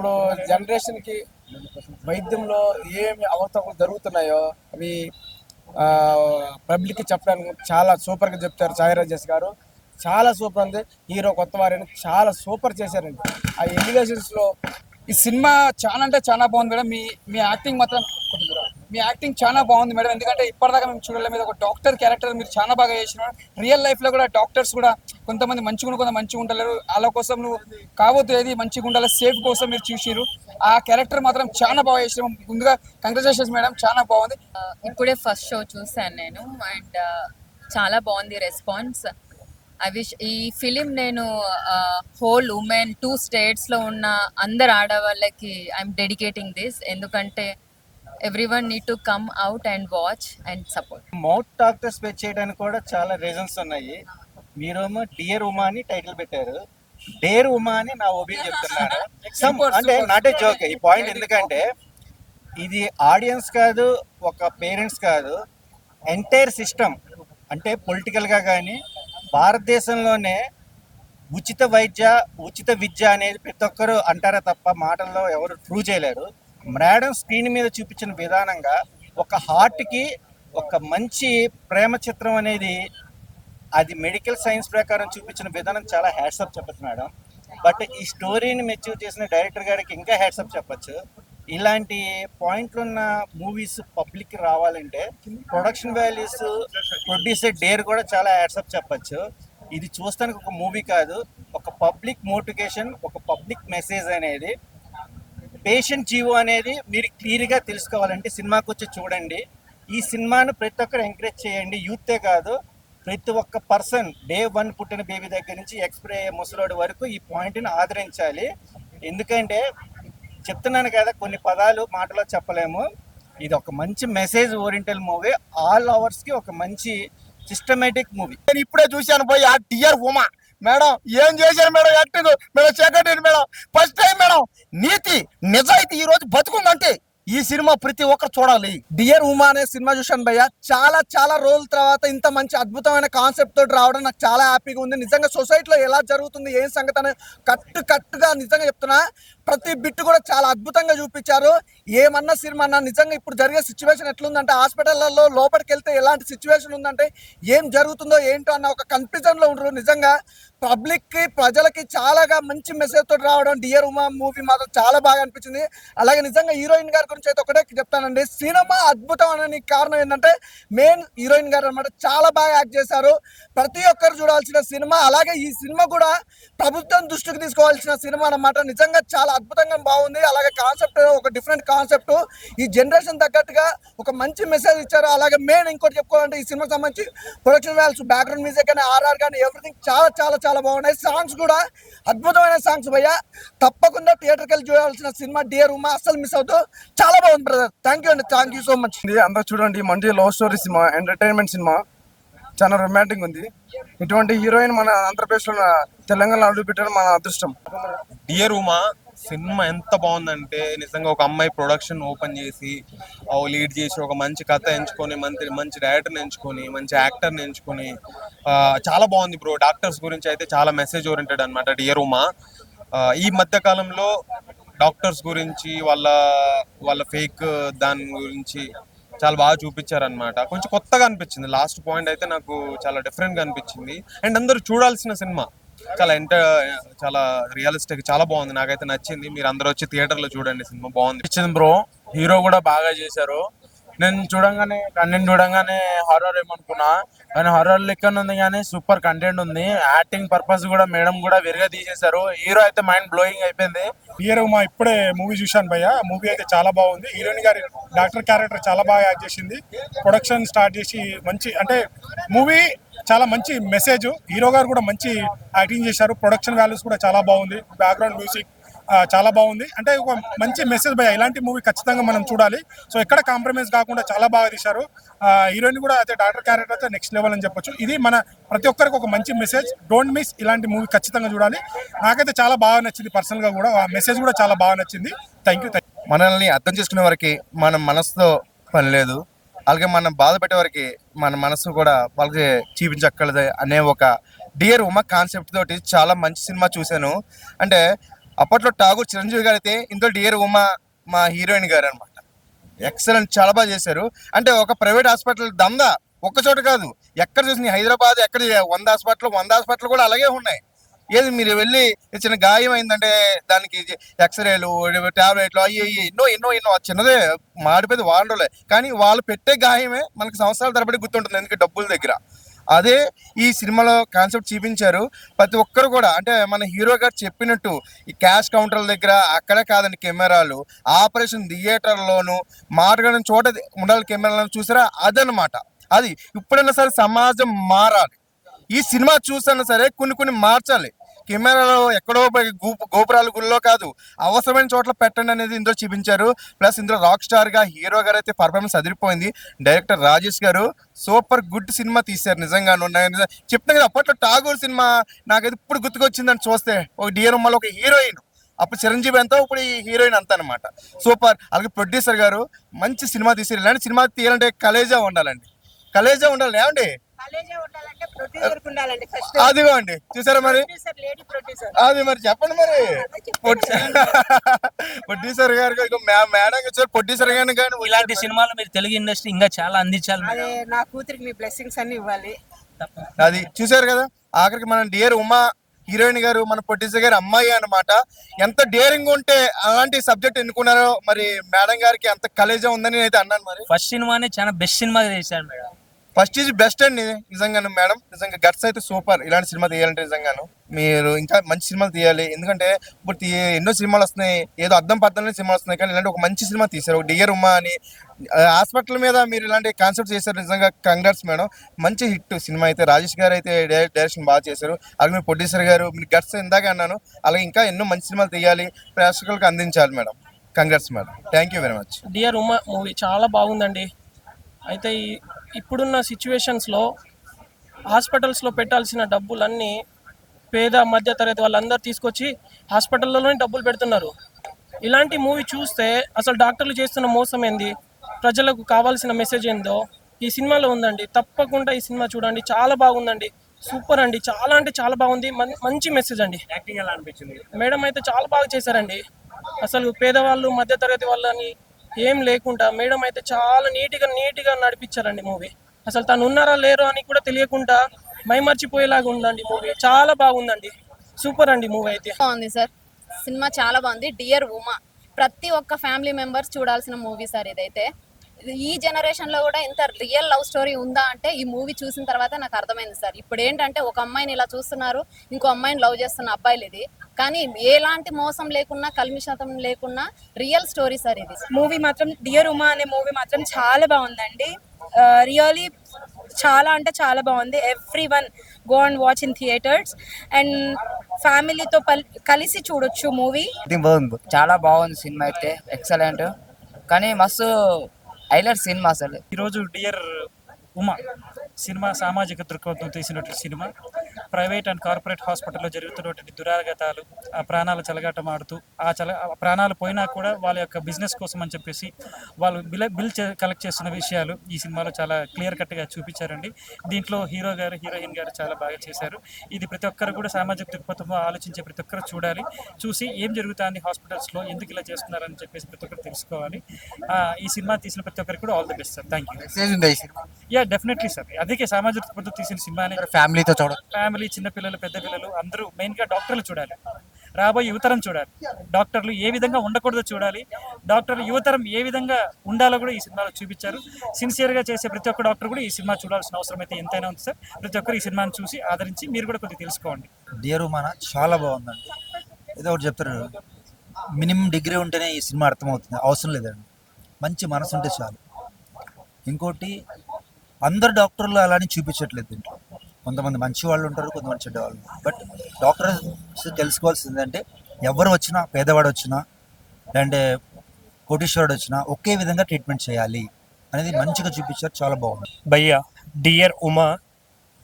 ఇప్పుడు జనరేషన్కి వైద్యంలో ఏమి అవతలు జరుగుతున్నాయో అవి పబ్లిక్కి చెప్పడానికి చాలా సూపర్గా చెప్తారు సాయి రాజేష్ గారు. చాలా సూపర్ ఉంది. హీరో కొత్త వారిని చాలా సూపర్ చేశారండి. ఆ ఎలివేషన్స్లో ఈ సినిమా చాలా అంటే చాలా బాగుంది మేడం. మీ మీ యాక్టింగ్ మాత్రం మీ యాక్టింగ్ చాలా బాగుంది మేడం. ఎందుకంటే ఇప్పటిదాకా మేము చూడలేదు. మీద ఒక డాక్టర్ క్యారెక్టర్ మీరు చాలా బాగా చేసినారు. రియల్ లైఫ్లో కూడా డాక్టర్స్ కూడా కొంతమంది మంచిగా కొంత మంచిగా ఉండలేరు. వాళ్ళ కోసం నువ్వు కావద్దు ఏది మంచిగా ఉండాలి సేఫ్ కోసం మీరు చూసిరు. ఆ క్యారెక్టర్ మాత్రం చాలా బాగా చేసినాం. ముందుగా కంగ్రాచులేషన్స్ మేడం, చాలా బాగుంది. ఇప్పుడే ఫస్ట్ షో చూశాను నేను అండ్ చాలా బాగుంది రెస్పాన్స్. ఐ విష్ ఈ ఫిలిం నేను హోల్ ఉమెన్ 2 స్టేట్స్లో ఉన్న అందరు ఆడవాళ్ళకి ఐఎమ్ డెడికేటింగ్ దిస్. ఎందుకంటే everyone need to come out and watch and support. మౌత్ డాక్టర్ స్పెచ్ చేయడానికి కూడా చాలా రీజన్స్ ఉన్నాయి. మీరేమో డియర్ ఉమా అని టైటిల్ పెట్టారు, డేర్ ఉమా అని నా ఒపీనియన్ చెప్తున్నాను. అంటే నాట్ ఏ జోక్ ఈ పాయింట్. ఎందుకంటే ఇది ఆడియన్స్ కాదు, ఒక పేరెంట్స్ కాదు, ఎంటైర్ సిస్టమ్. అంటే పొలిటికల్గా కానీ భారతదేశంలోనే ఉచిత వైద్య ఉచిత విద్య అనేది ప్రతి ఒక్కరు అంటారే తప్ప మాటల్లో ఎవరు ప్రూవ్ చేయలేరు. మేడం స్క్రీన్ మీద చూపించిన విధానంగా ఒక హార్ట్కి ఒక మంచి ప్రేమ చిత్రం అనేది అది మెడికల్ సైన్స్ ప్రకారం చూపించిన విధానం చాలా హ్యాట్సప్ చెప్పచ్చు మేడం. బట్ ఈ స్టోరీని మెచ్యూర్ చేసిన డైరెక్టర్ గారికి ఇంకా హ్యాట్సప్ చెప్పచ్చు. ఇలాంటి పాయింట్లు ఉన్న మూవీస్ పబ్లిక్ రావాలంటే ప్రొడక్షన్ వాల్యూస్, ప్రొడ్యూసర్ డేర్ కూడా చాలా హ్యాట్సప్ చెప్పచ్చు. ఇది చూస్తానికి ఒక మూవీ కాదు, ఒక పబ్లిక్ మోటివేషన్, ఒక పబ్లిక్ మెసేజ్ అనేది, పేషెంట్ జీవో అనేది మీరు క్లియర్గా తెలుసుకోవాలంటే సినిమాకి వచ్చి చూడండి. ఈ సినిమాను ప్రతి ఒక్కరు ఎంకరేజ్ చేయండి. యూతే కాదు, ప్రతి ఒక్క పర్సన్ డే 1 పుట్టిన బేబీ దగ్గర నుంచి ఎక్స్ప్రే అయ్యే ముసలోడి వరకు ఈ పాయింట్ని ఆదరించాలి. ఎందుకంటే చెప్తున్నాను కదా, కొన్ని పదాలు మాటలో చెప్పలేము. ఇది ఒక మంచి మెసేజ్ ఓరియంటల్ మూవీ, ఆల్ అవర్స్కి ఒక మంచి సిస్టమేటిక్ మూవీ. నేను ఇప్పుడే చూశాను పోయి ఆ డియర్ ఉమా మేడం ఏం చేశారు madam acting madam, second madam, first time madam. నీతి నిజాయితీ ఈ రోజు బతుకుందంటే ఈ సినిమా ప్రతి ఒక్కరు చూడాలి. డియర్ ఉమా అనే సినిమా చూశాను భయ్య. చాలా రోజుల తర్వాత ఇంత మంచి అద్భుతమైన కాన్సెప్ట్ తోటి రావడం నాకు చాలా హ్యాపీగా ఉంది. నిజంగా సొసైటీలో ఎలా జరుగుతుంది ఏం సంగతి అనేది కట్టుగా నిజంగా చెప్తున్నా. ప్రతి బిట్ కూడా చాలా అద్భుతంగా చూపించారు. ఏమన్నా సినిమా అన్నా నిజంగా ఇప్పుడు జరిగే సిచ్యువేషన్ ఎట్లుందంటే హాస్పిటల్లో లోపలికి వెళ్తే ఎలాంటి సిచ్యువేషన్ ఉందంటే ఏం జరుగుతుందో ఏంటో అన్న ఒక కన్ఫ్యూజన్లో ఉండరు. నిజంగా పబ్లిక్కి ప్రజలకి చాలాగా మంచి మెసేజ్ తోటి రావడం డియర్ ఉమా మూవీ మాత్రం చాలా బాగా అనిపించింది. అలాగే నిజంగా హీరోయిన్ గారి గురించి అయితే ఒకటే చెప్తానండి, సినిమా అద్భుతం అనడానికి కారణం ఏంటంటే మెయిన్ హీరోయిన్ గారు అనమాట. చాలా బాగా యాక్ట్ చేశారు. ప్రతి ఒక్కరు చూడాల్సిన సినిమా. అలాగే ఈ సినిమా కూడా ప్రభుత్వం దృష్టికి తీసుకోవాల్సిన సినిమా అన్నమాట. నిజంగా చాలా అద్భుతంగా బాగుంది. అలాగే కాన్సెప్ట్ ఒక డిఫరెంట్ కాన్సెప్ట్, ఈ జనరేషన్ తగ్గట్టుగా ఒక మంచి మెసేజ్ ఇచ్చారు. అలాగే మెయిన్ ఇంకోటి చెప్పుకోవాలంటే ఈ సినిమాకి సంబంధించి ప్రొడక్షన్ వాల్యూస్, బ్యాక్గ్రౌండ్ మ్యూజిక్ కానీ, ఆర్ఆర్ కానీ ఎవ్రీథింగ్ చాలా బాగున్నాయి. సాంగ్స్ కూడా అద్భుతమైన సాంగ్స్ భయ్య. తప్పకుండా థియేటర్కి వెళ్ళి చూడాల్సిన సినిమా డియర్ ఉమా, అస్సలు మిస్ అవుతూ. చాలా బాగుంది బ్రదర్. థ్యాంక్ యూ అండి, థ్యాంక్ యూ సో మచ్. అందరూ చూడండి, మంచి love story cinema, entertainment cinema, చాలా రొమాంటిక్ ఉంది. ఇటువంటి హీరోయిన్ మన ఆంధ్రప్రదేశ్లో తెలంగాణ అడుగు పెట్టడం మన అదృష్టం. డియర్ ఉమా సినిమా ఎంత బాగుందంటే నిజంగా ఒక అమ్మాయి ప్రొడక్షన్ ఓపెన్ చేసి లీడ్ చేసి ఒక మంచి కథ ఎంచుకొని మంచి డైరెక్టర్ని ఎంచుకొని మంచి యాక్టర్ని ఎంచుకొని చాలా బాగుంది బ్రో. డాక్టర్స్ గురించి అయితే చాలా మెసేజ్ ఓరియంటెడ్ అనమాట డియర్ ఉమా. ఈ మధ్య కాలంలో డాక్టర్స్ గురించి వాళ్ళ ఫేక్ దాని గురించి చాలా బాగా చూపించారనమాట. కొంచెం కొత్తగా అనిపించింది. లాస్ట్ పాయింట్ అయితే నాకు చాలా డిఫరెంట్గా అనిపించింది. అండ్ అందరూ చూడాల్సిన సినిమా. చాలా రియలిస్టిక్, చాలా బాగుంది. నాకైతే నచ్చింది. మీరు అందరూ వచ్చి థియేటర్లో చూడండి, సినిమా బాగుంది. నచ్చింది బ్రో. హీరో కూడా బాగా చేశారు. నేను కంటెంట్ చూడంగానే హారర్ ఏమనుకున్నా, కానీ హారర్ లెక్క ఉంది, కానీ సూపర్ కంటెంట్ ఉంది. యాక్టింగ్ పర్పస్ కూడా మేడం కూడా వెరిగా తీసేశారు. హీరో అయితే మైండ్ బ్లోయింగ్ అయిపోయింది. డియర్ ఉమా ఇప్పుడే మూవీ చూశాను భయ్య. మూవీ అయితే చాలా బాగుంది. హీరోయిన్ గారి డాక్టర్ క్యారెక్టర్ చాలా బాగా యాక్ట్ చేసింది. ప్రొడక్షన్ స్టార్ట్ చేసి మంచి అంటే మూవీ చాలా మంచి మెసేజ్. హీరో గారు కూడా మంచి యాక్టింగ్ చేశారు. ప్రొడక్షన్ వాల్యూస్ కూడా చాలా బాగుంది. బ్యాక్గ్రౌండ్ మ్యూజిక్ చాలా బాగుంది. అంటే ఒక మంచి మెసేజ్ భయ్య. ఇలాంటి మూవీ ఖచ్చితంగా మనం చూడాలి. సో ఎక్కడ కాంప్రమైజ్ కాకుండా చాలా బాగా తీశారు. హీరోయిన్ కూడా అయితే డాక్టర్ క్యారెక్టర్ అయితే నెక్స్ట్ లెవెల్ అని చెప్పొచ్చు. ఇది మన ప్రతి ఒక్కరికి ఒక మంచి మెసేజ్. డోంట్ మిస్ ఇలాంటి మూవీ ఖచ్చితంగా చూడాలి. నాకైతే చాలా బాగా నచ్చింది పర్సనల్గా కూడా. ఆ మెసేజ్ కూడా చాలా బాగా నచ్చింది. Thank you. మనల్ని అర్థం చేసుకునే వరకు మన మనసుతో పని లేదు. అలాగే మనం బాధ పెట్టే వరకు మన మనసు కూడా వాళ్ళకి చూపించక్కర్లేదు అనే ఒక డియర్ ఉమా కాన్సెప్ట్ తోటి చాలా మంచి సినిమా చూశాను. అంటే అప్పట్లో ఠాగూర్ చిరంజీవి గారు అయితే ఇందులో డియర్ ఉమా మా హీరోయిన్ గారు అనమాట. ఎక్సలెంట్, చాలా బాగా చేశారు. అంటే ఒక ప్రైవేట్ హాస్పిటల్ దందా ఒక్క చోట కాదు, ఎక్కడ చూసిన హైదరాబాద్ ఎక్కడ 100 హాస్పిటల్ కూడా అలాగే ఉన్నాయి. ఏది మీరు వెళ్ళి చిన్న గాయం అయిందంటే దానికి ఎక్స్రేలు, టాబ్లెట్లు, అయ్యి ఎన్నో చిన్నదే మాడిపోయింది వాడలే, కానీ వాళ్ళు పెట్టే గాయమే మనకి సంవత్సరాల తరబడి గుర్తుంటుంది, ఎందుకంటే డబ్బుల దగ్గర. అదే ఈ సినిమాలో కాన్సెప్ట్ చూపించారు. ప్రతి ఒక్కరు కూడా అంటే మన హీరో గారు చెప్పినట్టు ఈ క్యాష్ కౌంటర్ల దగ్గర అక్కడే కాదండి కెమెరాలు, ఆపరేషన్ థియేటర్లోను మాట్లాడిన చోట ఉండాలి కెమెరాలను, చూసారా? అదనమాట. అది ఇప్పుడైనా సరే సమాజం మారాలి. ఈ సినిమా చూసైనా సరే కొన్ని మార్చాలి. కెమెరాలో ఎక్కడో గోపురాల గుళ్ళో కాదు, అవసరమైన చోట్ల పెట్టండి అనేది ఇందులో చూపించారు. ప్లస్ ఇందులో రాక్ స్టార్ గా హీరో గారు అయితే పర్ఫార్మెన్స్ అదిరిపోయింది. డైరెక్టర్ రాజేష్ గారు సూపర్ గుడ్ సినిమా తీశారు నిజంగాను. చెప్తాను కదా, అప్పట్లో ఠాగూర్ సినిమా నాకైతే ఇప్పుడు గుర్తుకొచ్చిందని చూస్తే, ఒక డియర్ ఉమ్మాలో ఒక హీరోయిన్, అప్పుడు చిరంజీవి ఎంత, ఇప్పుడు ఈ హీరోయిన్ అంత అనమాట. సూపర్. అలాగే ప్రొడ్యూసర్ గారు మంచి సినిమా తీశారు. ఇలాంటి సినిమా తీయాలంటే కలేజా ఉండాలండి, కలేజా ఉండాలి ఏమండి? అదిగో అండి, చూసారా మరి? అది మరి చెప్పండి మరి. ప్రొడ్యూసర్ గారు మేడం వచ్చారు, ప్రొడ్యూసర్ గారిని కానీ ఇలాంటి సినిమాలు మీరు తెలుగు ఇండస్ట్రీ ఇంకా చాలా అందించాలి. నా కూతురికి మీ బ్లెస్సింగ్స్ అన్ని ఇవ్వాలి. అది చూసారు కదా, ఆఖరికి మన డియర్ ఉమా హీరోయిన్ గారు మన ప్రొడ్యూసర్ గారు అమ్మాయి అన్నమాట. ఎంత డేరింగ్ ఉంటే అలాంటి సబ్జెక్ట్ ఎన్నుకున్నారో మరి మేడం గారికి అంత కలేజా ఉందని అయితే అన్నాను. మరి ఫస్ట్ సినిమానే చాలా బెస్ట్ సినిమా చేశారు మేడం. ఫస్ట్ ఈజ్ బెస్ట్ అండి నిజంగాను మేడం. నిజంగా గట్స్ అయితే సూపర్. ఇలాంటి సినిమా తీయాలంటే నిజంగాను మీరు ఇంకా మంచి సినిమాలు తీయాలి. ఎందుకంటే ఇప్పుడు ఎన్నో సినిమాలు వస్తున్నాయి, ఏదో అర్థం పద్ధతిలో సినిమాలు వస్తున్నాయి, కానీ ఇలాంటి ఒక మంచి సినిమా తీశారు. ఒక డియర్ ఉమ్మా అని హాస్పిటల్ మీద మీరు ఇలాంటి కాన్సెప్ట్ చేశారు. నిజంగా కంగ్రాట్స్ మేడం, మంచి హిట్ సినిమా అయితే. రాజేష్ గారు అయితే డైరెక్షన్ బాగా చేశారు. అలాగే మీ ప్రొడ్యూసర్ గారు మీరు గట్స్ ఇందాక అన్నాను, అలాగే ఇంకా ఎన్నో మంచి సినిమాలు తీయాలి, ప్రేక్షకులకు అందించాలి madam. Congrats madam, thank you very much. Dear Uma movie చాలా బాగుందండి. అయితే ఇప్పుడున్న సిచ్యువేషన్స్లో హాస్పిటల్స్లో పెట్టాల్సిన డబ్బులన్నీ పేద మధ్యతరగతి వాళ్ళందరూ తీసుకొచ్చి హాస్పిటల్లోనే డబ్బులు పెడుతున్నారు. ఇలాంటి మూవీ చూస్తే అసలు డాక్టర్లు చేస్తున్న మోసం ఏంది, ప్రజలకు కావాల్సిన మెసేజ్ ఏందో ఈ సినిమాలో ఉందండి. తప్పకుండా ఈ సినిమా చూడండి, చాలా బాగుందండి. సూపర్ అండి, చాలా అంటే చాలా బాగుంది. మంచి మెసేజ్ అండి. యాక్టింగ్ ఎలా అనిపించింది? మేడం అయితే చాలా బాగా చేశారండి. అసలు పేదవాళ్ళు మధ్యతరగతి వాళ్ళని ఏం లేకుండా మేడం అయితే చాలా నీట్గా నడిపించారండి మూవీ. అసలు తను ఉన్నారా లేరో అని కూడా తెలియకుండా మైమర్చిపోయేలాగా ఉందండి మూవీ. చాలా బాగుందండి, సూపర్ అండి మూవీ అయితే. బాగుంది సార్, సినిమా చాలా బాగుంది. డియర్ ఉమా ప్రతి ఒక్క ఫ్యామిలీ మెంబర్స్ చూడాల్సిన మూవీ సార్ ఇదైతే. ఈ జనరేషన్ లో కూడా ఇంత రియల్ లవ్ స్టోరీ ఉందా అంటే ఈ మూవీ చూసిన తర్వాత నాకు అర్థమైంది సార్. ఇప్పుడు ఏంటంటే ఒక అమ్మాయిని ఇలా చూస్తున్నారు, ఇంకో అమ్మాయిని లవ్ చేస్తున్న అబ్బాయిలు ఇది, కానీ ఎలాంటి మోసం లేకున్నా కల్మిషం లేకున్నా రియల్ స్టోరీ సార్ ఇది. మూవీ మాత్రం డియర్ ఉమా అనే మూవీ మాత్రం చాలా బాగుందండి. రియలీ చాలా అంటే చాలా బాగుంది. Everyone go and watch in theatres and ఫ్యామిలీతో కలిసి చూడొచ్చు మూవీ. చాలా బాగుంది సినిమా అయితే, ఎక్సలెంట్. కానీ మస్తు హైలైట్ సినిమా అసలు. ఈరోజు డియర్ ఉమా సినిమా సామాజిక దృక్పథం తీసినటువంటి సినిమా. ప్రైవేట్ అండ్ కార్పొరేట్ హాస్పిటల్లో జరుగుతున్నటువంటి దురాగతాలు, ఆ ప్రాణాలు చెలగాటమాడుతూ ఆ ప్రాణాలు పోయినా కూడా వాళ్ళ యొక్క బిజినెస్ కోసం అని చెప్పేసి వాళ్ళు బిల్ కలెక్ట్ చేస్తున్న విషయాలు ఈ సినిమాలో చాలా క్లియర్ కట్గా చూపించారండి. దీంట్లో హీరో గారు హీరోయిన్ గారు చాలా బాగా చేశారు. ఇది ప్రతి ఒక్కరు కూడా సామాజిక దృక్పథంలో ఆలోచించే ప్రతి ఒక్కరు చూడాలి. చూసి ఏం జరుగుతుంది హాస్పిటల్స్లో, ఎందుకు ఇలా చేస్తున్నారని చెప్పేసి ప్రతి ఒక్కరు తెలుసుకోవాలి. ఈ సినిమా తీసిన ప్రతి ఒక్కరికి కూడా all the best sir. Thank you. Yeah definitely sir, అందుకే సామాజిక దృక్పథం తీసిన సినిమాని ఫ్యామిలీతో చూడాలి. ఫ్యామిలీ, చిన్నపిల్లలు, పెద్ద పిల్లలు అందరూ మెయిన్గా డాక్టర్లు చూడాలి, రాబోయే యువతరం చూడాలి. డాక్టర్లు ఏ విధంగా ఉండకూడదో చూడాలి, డాక్టర్లు యువతరం ఏ విధంగా ఉండాలో కూడా ఈ సినిమాలో చూపించారు. సిన్సియర్గా చేసే ప్రతి ఒక్క డాక్టర్ కూడా ఈ సినిమా చూడాల్సిన అవసరం అయితే ఎంతైనా ఉంది సార్. ప్రతి ఒక్కరు ఈ సినిమాని చూసి ఆదరించి మీరు కూడా కొద్దిగా తెలుసుకోండి. డియర్ ఉమా చాలా బాగుందండి. ఏదో ఒకటి చెప్తారు, మినిమం డిగ్రీ ఉంటేనే ఈ సినిమా అర్థమవుతుంది, అవసరం లేదండి, మంచి మనసు ఉంటే చాలు. ఇంకోటి అందరు డాక్టర్లు అలానే చూపించట్లేదు దీంట్లో. కొంతమంది మంచి వాళ్ళు ఉంటారు, కొంతమంది చెడ్డ వాళ్ళు. బట్ డాక్టర్స్ తెలుసుకోవాల్సింది అంటే ఎవరు వచ్చినా, పేదవాడు వచ్చినా లేదంటే కోటీశ్వరుడు వచ్చినా ఒకే విధంగా ట్రీట్మెంట్ చేయాలి అనేది మంచిగా చూపించారు, చాలా బాగుంది. భయ్యా డియర్ ఉమా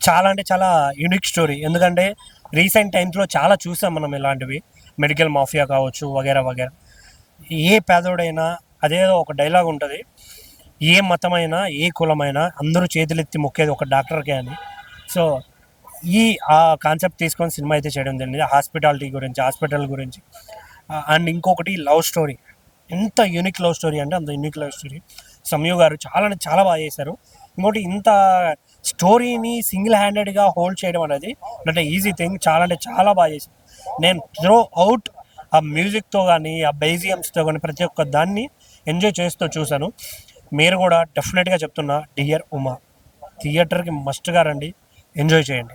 చాలా అంటే చాలా యూనిక్ స్టోరీ. ఎందుకంటే రీసెంట్ టైమ్స్లో చాలా చూసాం మనం ఇలాంటివి, మెడికల్ మాఫియా కావచ్చు వగేరా వగేరా. ఏ పేదోడైనా అదేదో ఒక డైలాగ్ ఉంటుంది, ఏ మతమైనా ఏ కులమైనా అందరూ చేతులెత్తి మొక్కేది ఒక డాక్టర్కే అని. సో ఆ కాన్సెప్ట్ తీసుకొని సినిమా అయితే చేయడం జరిగింది. హాస్పిటాలిటీ గురించి, హాస్పిటల్ గురించి అండ్ ఇంకొకటి లవ్ స్టోరీ, ఎంత యూనిక్ లవ్ స్టోరీ అంటే అంత యూనిక్ లవ్ స్టోరీ. సంయు గారు చాలా అంటే చాలా బాగా చేశారు. ఇంకోటి ఇంత స్టోరీని సింగిల్ హ్యాండెడ్గా హోల్డ్ చేయడం అనేది అంటే ఈజీ థింగ్. చాలా అంటే చాలా బాగా చేశారు. నేను త్రో అవుట్ ఆ మ్యూజిక్తో కానీ ఆ బేజియమ్స్తో కానీ ప్రతి ఒక్క దాన్ని ఎంజాయ్ చేస్తూ చూశాను. మీరు కూడా డెఫినెట్గా చెప్తున్నా డియర్ ఉమా థియేటర్కి మస్ట్గా రండి, ఎంజాయ్ చేయండి.